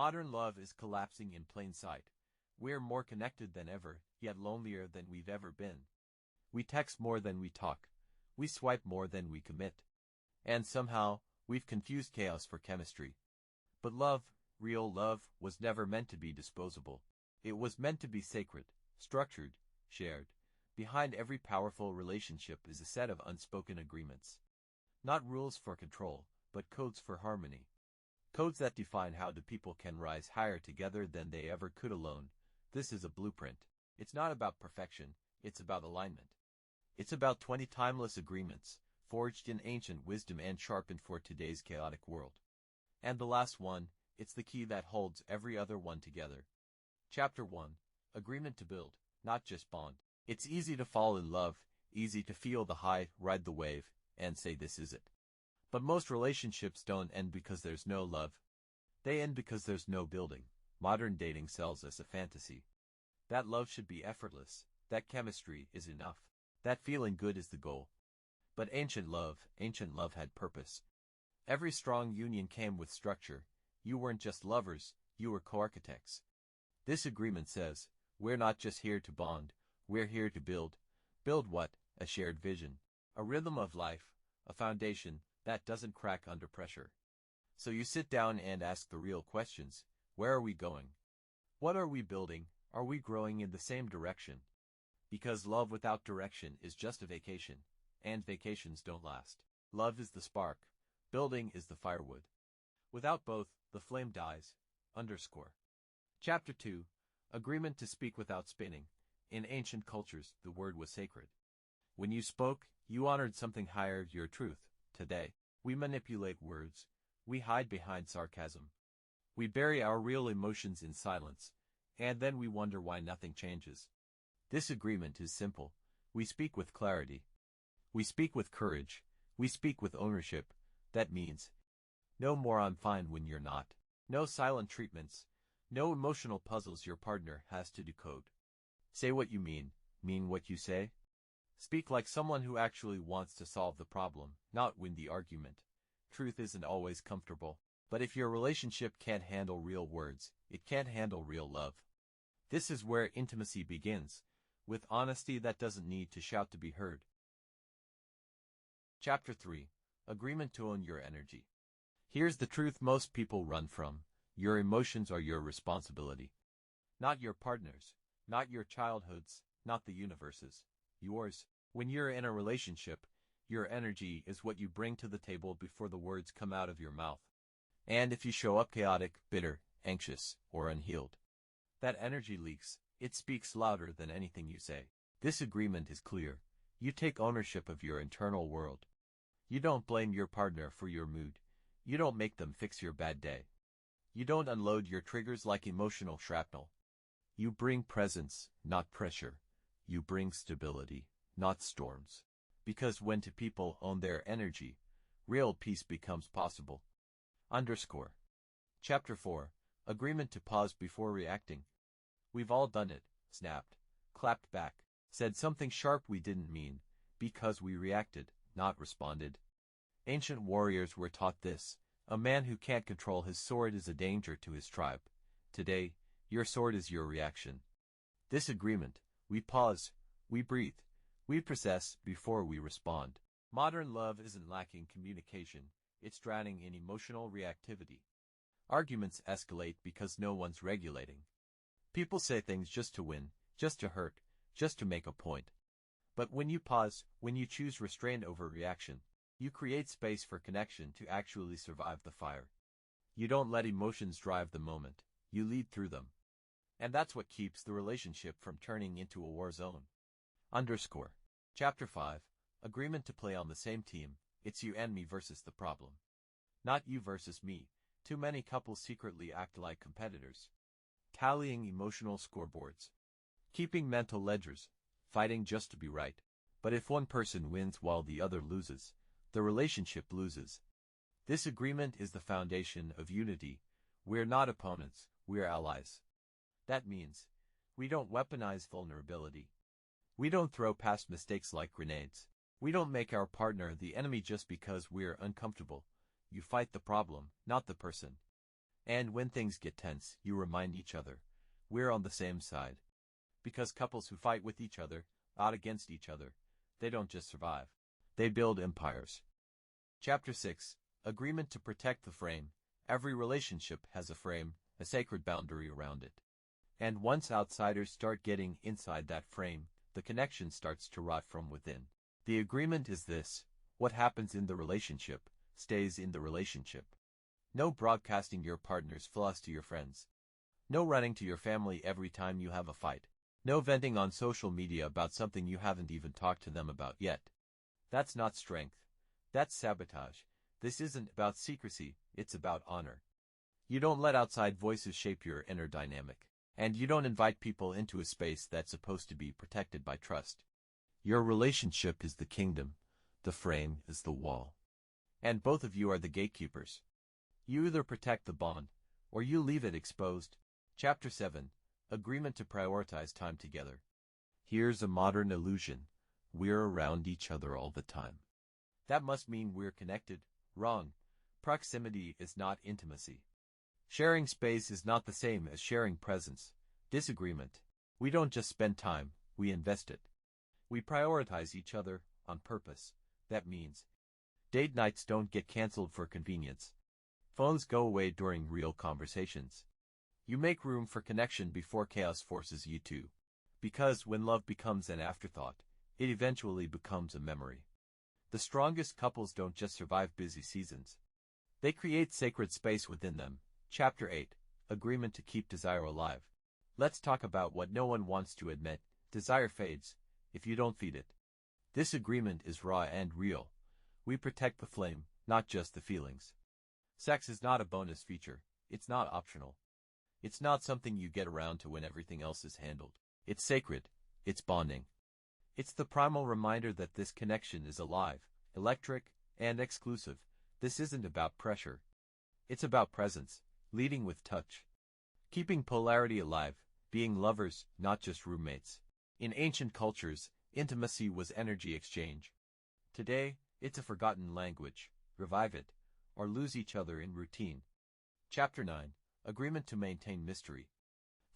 Modern love is collapsing in plain sight. We're more connected than ever, yet lonelier than we've ever been. We text more than we talk. We swipe more than we commit. And somehow, we've confused chaos for chemistry. But love, real love, was never meant to be disposable. It was meant to be sacred, structured, shared. Behind every powerful relationship is a set of unspoken agreements. Not rules for control, but codes for harmony. Codes that define how the people can rise higher together than they ever could alone. This is a blueprint. It's not about perfection, it's about alignment. It's about 20 timeless agreements, forged in ancient wisdom and sharpened for today's chaotic world. And the last one, it's the key that holds every other one together. Chapter 1. Agreement to build, not just bond. It's easy to fall in love, easy to feel the high, ride the wave, and say this is it. But most relationships don't end because there's no love. They end because there's no building. Modern dating sells us a fantasy. That love should be effortless, that chemistry is enough, that feeling good is the goal. But ancient love had purpose. Every strong union came with structure. You weren't just lovers, you were co-architects. This agreement says, we're not just here to bond, we're here to build. Build what? A shared vision. A rhythm of life, a foundation that doesn't crack under pressure. So you sit down and ask the real questions. Where are we going? What are we building? Are we growing in the same direction? Because love without direction is just a vacation, and vacations don't last. Love is the spark. Building is the firewood. Without both, the flame dies. Chapter 2. Agreement to speak without spinning. In ancient cultures, the word was sacred. When you spoke, you honored something higher, your truth. Today, we manipulate words. We hide behind sarcasm. We bury our real emotions in silence, and then we wonder why nothing changes. This agreement is simple. We speak with clarity. We speak with courage. We speak with ownership. That means, no more I'm fine when you're not. No silent treatments. No emotional puzzles your partner has to decode. Say what you mean what you say. Speak like someone who actually wants to solve the problem, not win the argument. Truth isn't always comfortable, but if your relationship can't handle real words, it can't handle real love. This is where intimacy begins, with honesty that doesn't need to shout to be heard. Chapter 3. Agreement to own your energy. Here's the truth most people run from. Your emotions are your responsibility. Not your partner's, not your childhood's, not the universe's. Yours. When you're in a relationship, your energy is what you bring to the table before the words come out of your mouth. And if you show up chaotic, bitter, anxious, or unhealed, that energy leaks. It speaks louder than anything you say. This agreement is clear. You take ownership of your internal world. You don't blame your partner for your mood. You don't make them fix your bad day. You don't unload your triggers like emotional shrapnel. You bring presence, not pressure. You bring stability, not storms. Because when two people own their energy, real peace becomes possible. Chapter 4. Agreement to pause before reacting. We've all done it. Snapped, clapped back, said something sharp we didn't mean, because we reacted, not responded. Ancient warriors were taught this. A man who can't control his sword is a danger to his tribe. Today, your sword is your reaction. This agreement, we pause, we breathe, we process before we respond. Modern love isn't lacking communication, it's drowning in emotional reactivity. Arguments escalate because no one's regulating. People say things just to win, just to hurt, just to make a point. But when you pause, when you choose restraint over reaction, you create space for connection to actually survive the fire. You don't let emotions drive the moment, you lead through them. And that's what keeps the relationship from turning into a war zone. Chapter 5. Agreement to play on the same team. It's you and me versus the problem. Not you versus me. Too many couples secretly act like competitors. Tallying emotional scoreboards. Keeping mental ledgers. Fighting just to be right. But if one person wins while the other loses, the relationship loses. This agreement is the foundation of unity. We're not opponents, we're allies. That means, we don't weaponize vulnerability. We don't throw past mistakes like grenades. We don't make our partner the enemy just because we're uncomfortable. You fight the problem, not the person. And when things get tense, you remind each other, we're on the same side. Because couples who fight with each other, out against each other, they don't just survive. They build empires. Chapter 6. Agreement to protect the frame. Every relationship has a frame, a sacred boundary around it. And once outsiders start getting inside that frame, the connection starts to rot from within. The agreement is this: what happens in the relationship stays in the relationship. No broadcasting your partner's flaws to your friends. No running to your family every time you have a fight. No venting on social media about something you haven't even talked to them about yet. That's not strength. That's sabotage. This isn't about secrecy, it's about honor. You don't let outside voices shape your inner dynamic. And you don't invite people into a space that's supposed to be protected by trust. Your relationship is the kingdom. The frame is the wall. And both of you are the gatekeepers. You either protect the bond, or you leave it exposed. Chapter 7. Agreement to prioritize time together. Here's a modern illusion. We're around each other all the time. That must mean we're connected. Wrong. Proximity is not intimacy. Sharing space is not the same as sharing presence. Disagreement. We don't just spend time, we invest it. We prioritize each other on purpose. That means date nights don't get canceled for convenience. Phones go away during real conversations. You make room for connection before chaos forces you to. Because when love becomes an afterthought, it eventually becomes a memory. The strongest couples don't just survive busy seasons. They create sacred space within them. Chapter 8. Agreement to keep desire alive. Let's talk about what no one wants to admit. Desire fades if you don't feed it. This agreement is raw and real. We protect the flame, not just the feelings. Sex is not a bonus feature. It's not optional. It's not something you get around to when everything else is handled. It's sacred. It's bonding. It's the primal reminder that this connection is alive, electric, and exclusive. This isn't about pressure. It's about presence. Leading with touch. Keeping polarity alive, being lovers, not just roommates. In ancient cultures, intimacy was energy exchange. Today, it's a forgotten language. Revive it, or lose each other in routine. Chapter 9. Agreement to maintain mystery.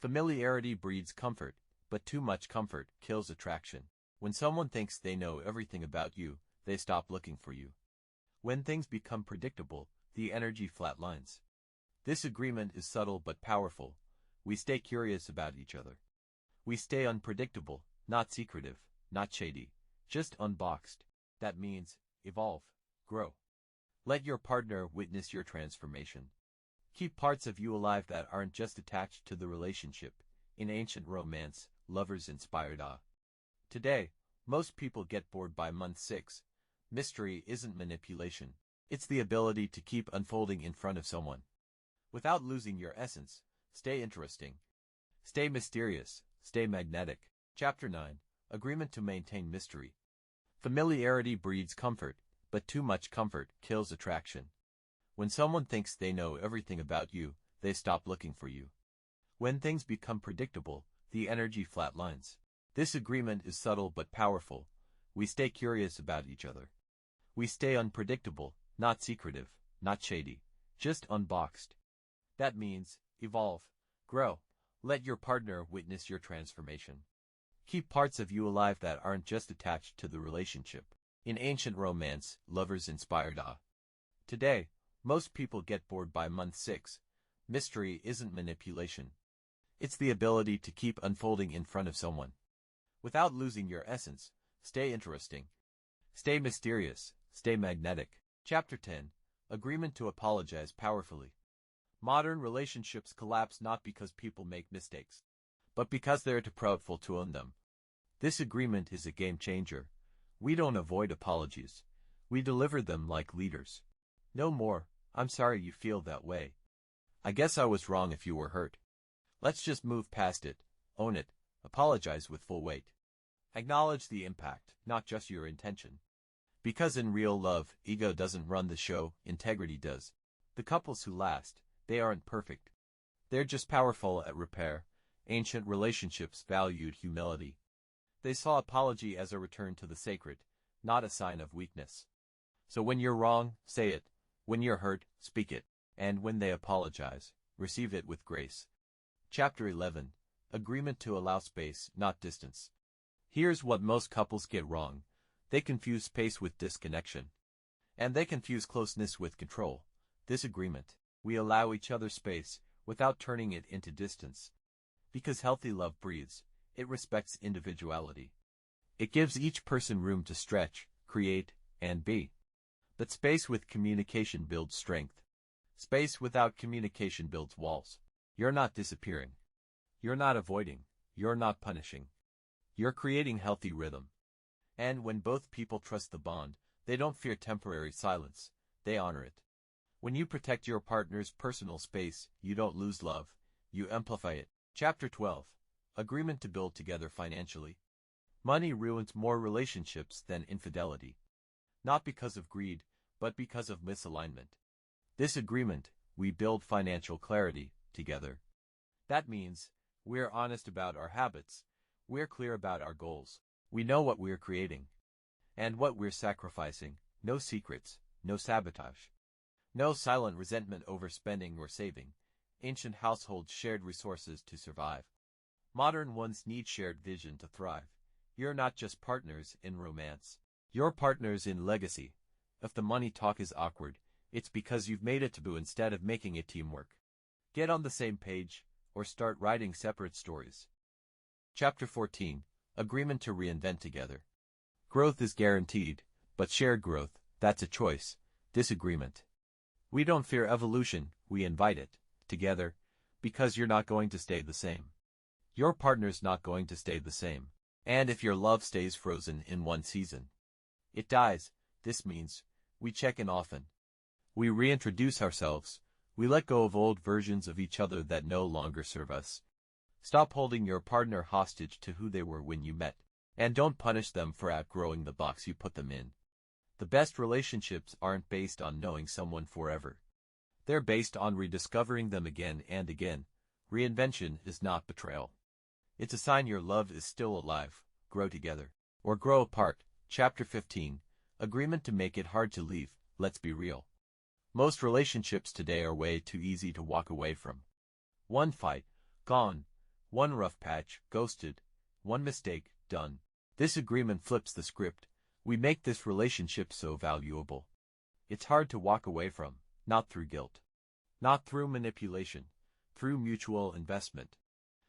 Familiarity breeds comfort, but too much comfort kills attraction. When someone thinks they know everything about you, they stop looking for you. When things become predictable, the energy flatlines. This agreement is subtle but powerful. We stay curious about each other. We stay unpredictable, not secretive, not shady, just unboxed. That means evolve, grow. Let your partner witness your transformation. Keep parts of you alive that aren't just attached to the relationship. In ancient romance, lovers inspired awe. Today, most people get bored by month 6. Mystery isn't manipulation. It's the ability to keep unfolding in front of someone. Without losing your essence, stay interesting. Stay mysterious, stay magnetic. Chapter 9. Agreement to maintain mystery. Familiarity breeds comfort, but too much comfort kills attraction. When someone thinks they know everything about you, they stop looking for you. When things become predictable, the energy flatlines. This agreement is subtle but powerful. We stay curious about each other. We stay unpredictable, not secretive, not shady, just unboxed. That means evolve, grow. Let your partner witness your transformation. Keep parts of you alive that aren't just attached to the relationship. In ancient romance, lovers inspired awe. Today, most people get bored by month 6. Mystery isn't manipulation. It's the ability to keep unfolding in front of someone. Without losing your essence, stay interesting. Stay mysterious, stay magnetic. Chapter 10. Agreement to apologize powerfully. Modern relationships collapse not because people make mistakes, but because they're too proudful to own them. This agreement is a game changer. We don't avoid apologies. We deliver them like leaders. No more, "I'm sorry you feel that way. I guess I was wrong if you were hurt." Let's just move past it, own it, apologize with full weight. Acknowledge the impact, not just your intention. Because in real love, ego doesn't run the show, integrity does. The couples who last, they aren't perfect. They're just powerful at repair. Ancient relationships valued humility. They saw apology as a return to the sacred, not a sign of weakness. So when you're wrong, say it. When you're hurt, speak it. And when they apologize, receive it with grace. Chapter 11. Agreement to allow space, not distance. Here's what most couples get wrong. They confuse space with disconnection. And they confuse closeness with control. Disagreement. We allow each other space, without turning it into distance. Because healthy love breathes, it respects individuality. It gives each person room to stretch, create, and be. But space with communication builds strength. Space without communication builds walls. You're not disappearing. You're not avoiding. You're not punishing. You're creating healthy rhythm. And when both people trust the bond, they don't fear temporary silence, they honor it. When you protect your partner's personal space, you don't lose love, you amplify it. Chapter 12. Agreement to build together financially. Money ruins more relationships than infidelity. Not because of greed, but because of misalignment. This agreement, we build financial clarity together. That means, we're honest about our habits, we're clear about our goals, we know what we're creating, and what we're sacrificing. No secrets, no sabotage. No silent resentment over spending or saving. Ancient households shared resources to survive. Modern ones need shared vision to thrive. You're not just partners in romance. You're partners in legacy. If the money talk is awkward, it's because you've made it taboo instead of making it teamwork. Get on the same page, or start writing separate stories. Chapter 14. Agreement to reinvent together. Growth is guaranteed, but shared growth, that's a choice. Disagreement. We don't fear evolution, we invite it, together, because you're not going to stay the same. Your partner's not going to stay the same. And if your love stays frozen in one season, it dies. This means, we check in often. We reintroduce ourselves. We let go of old versions of each other that no longer serve us. Stop holding your partner hostage to who they were when you met. And don't punish them for outgrowing the box you put them in. The best relationships aren't based on knowing someone forever. They're based on rediscovering them again and again. Reinvention is not betrayal. It's a sign your love is still alive. Grow together. Or grow apart. Chapter 15. Agreement to make it hard to leave. Let's be real. Most relationships today are way too easy to walk away from. One fight, gone. One rough patch, ghosted. One mistake, done. This agreement flips the script. We make this relationship so valuable. It's hard to walk away from, not through guilt. Not through manipulation. Through mutual investment.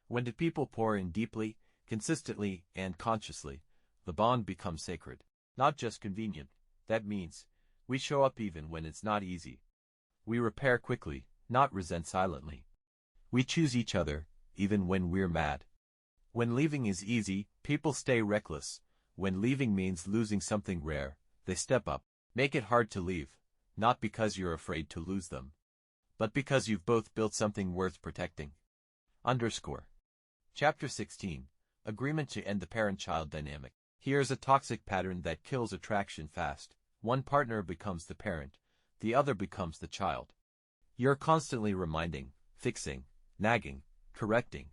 When the people pour in deeply, consistently, and consciously, the bond becomes sacred. Not just convenient. That means, we show up even when it's not easy. We repair quickly, not resent silently. We choose each other, even when we're mad. When leaving is easy, people stay reckless. When leaving means losing something rare, they step up. Make it hard to leave, not because you're afraid to lose them, but because you've both built something worth protecting. Underscore. Chapter 16. Agreement to end the parent-child dynamic. Here's a toxic pattern that kills attraction fast. One partner becomes the parent, the other becomes the child. You're constantly reminding, fixing, nagging, correcting,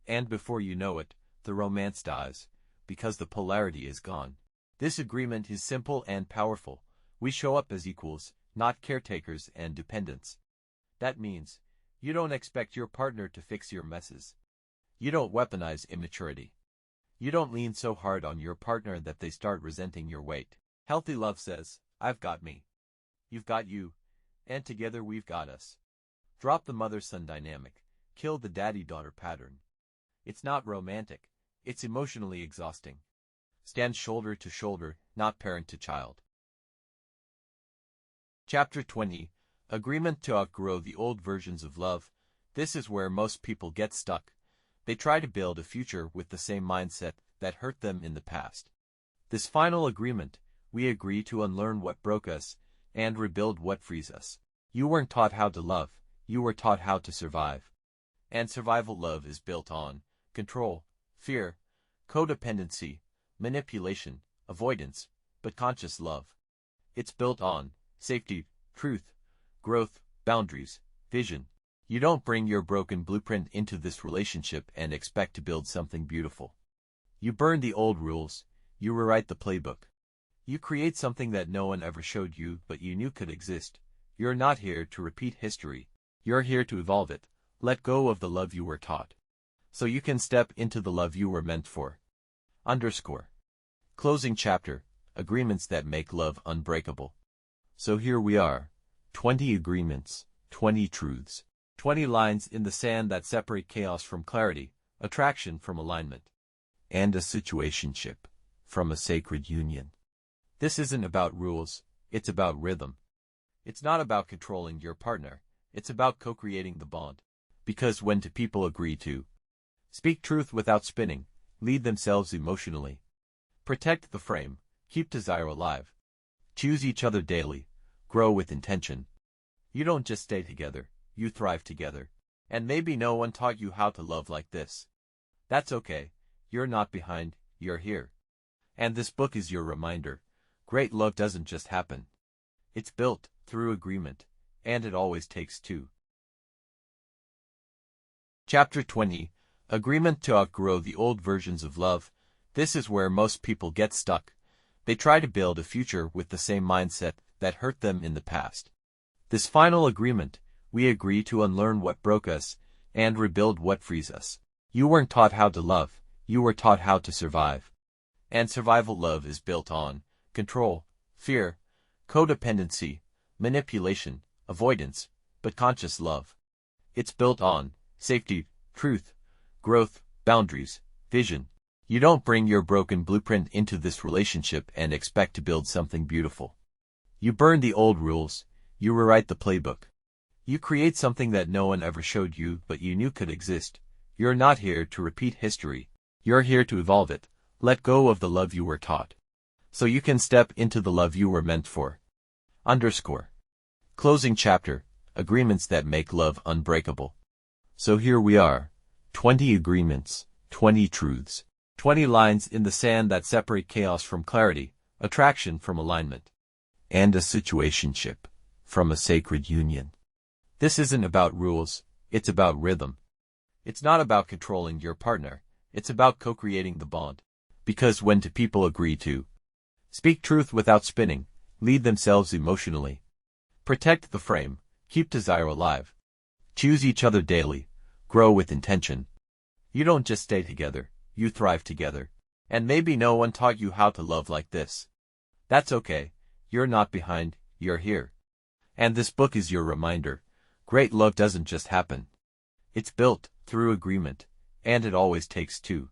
and before you know it, the romance dies, because the polarity is gone. This agreement is simple and powerful. We show up as equals, not caretakers and dependents. That means, you don't expect your partner to fix your messes. You don't weaponize immaturity. You don't lean so hard on your partner that they start resenting your weight. Healthy love says, I've got me. You've got you. And together we've got us. Drop the mother-son dynamic. Kill the daddy-daughter pattern. It's not romantic. It's emotionally exhausting. Stand shoulder to shoulder, not parent to child. Chapter 20. Agreement to outgrow the old versions of love. This is where most people get stuck. They try to build a future with the same mindset that hurt them in the past. This final agreement, we agree to unlearn what broke us and rebuild what frees us. You weren't taught how to love, you were taught how to survive. And survival love is built on control, fear, codependency, manipulation, avoidance, but conscious love. It's built on safety, truth, growth, boundaries, vision. You don't bring your broken blueprint into this relationship and expect to build something beautiful. You burn the old rules, you rewrite the playbook. You create something that no one ever showed you but you knew could exist. You're not here to repeat history. You're here to evolve it. Let go of the love you were taught, so you can step into the love you were meant for. Underscore. Closing chapter. Agreements that make love unbreakable. So here we are. 20 agreements, 20 truths, 20 lines in the sand that separate chaos from clarity, attraction from alignment, and a situationship from a sacred union. This isn't about rules, it's about rhythm. It's not about controlling your partner, it's about co-creating the bond. Because when two people agree to speak truth without spinning, lead themselves emotionally, protect the frame, keep desire alive, choose each other daily, grow with intention, you don't just stay together, you thrive together. And maybe no one taught you how to love like this. That's okay, you're not behind, you're here. And this book is your reminder. Great love doesn't just happen. It's built through agreement, and it always takes two. Chapter 20. Agreement to outgrow the old versions of love. This is where most people get stuck. They try to build a future with the same mindset that hurt them in the past. This final agreement, we agree to unlearn what broke us and rebuild what frees us. You weren't taught how to love, you were taught how to survive. And survival love is built on control, fear, codependency, manipulation, avoidance, but conscious love. It's built on safety, truth, growth, boundaries, vision. You don't bring your broken blueprint into this relationship and expect to build something beautiful. You burn the old rules, you rewrite the playbook. You create something that no one ever showed you but you knew could exist. You're not here to repeat history. You're here to evolve it. Let go of the love you were taught, so you can step into the love you were meant for. Underscore. Closing chapter. Agreements that make love unbreakable. So here we are. 20 agreements, 20 truths, 20 lines in the sand that separate chaos from clarity, attraction from alignment, and a situationship from a sacred union. This isn't about rules, it's about rhythm. It's not about controlling your partner, it's about co-creating the bond. Because when two people agree to speak truth without spinning, lead themselves emotionally, protect the frame, keep desire alive, choose each other daily, grow with intention. You don't just stay together, you thrive together. And maybe no one taught you how to love like this. That's okay, you're not behind, you're here. And this book is your reminder. Great love doesn't just happen. It's built through agreement, and it always takes two.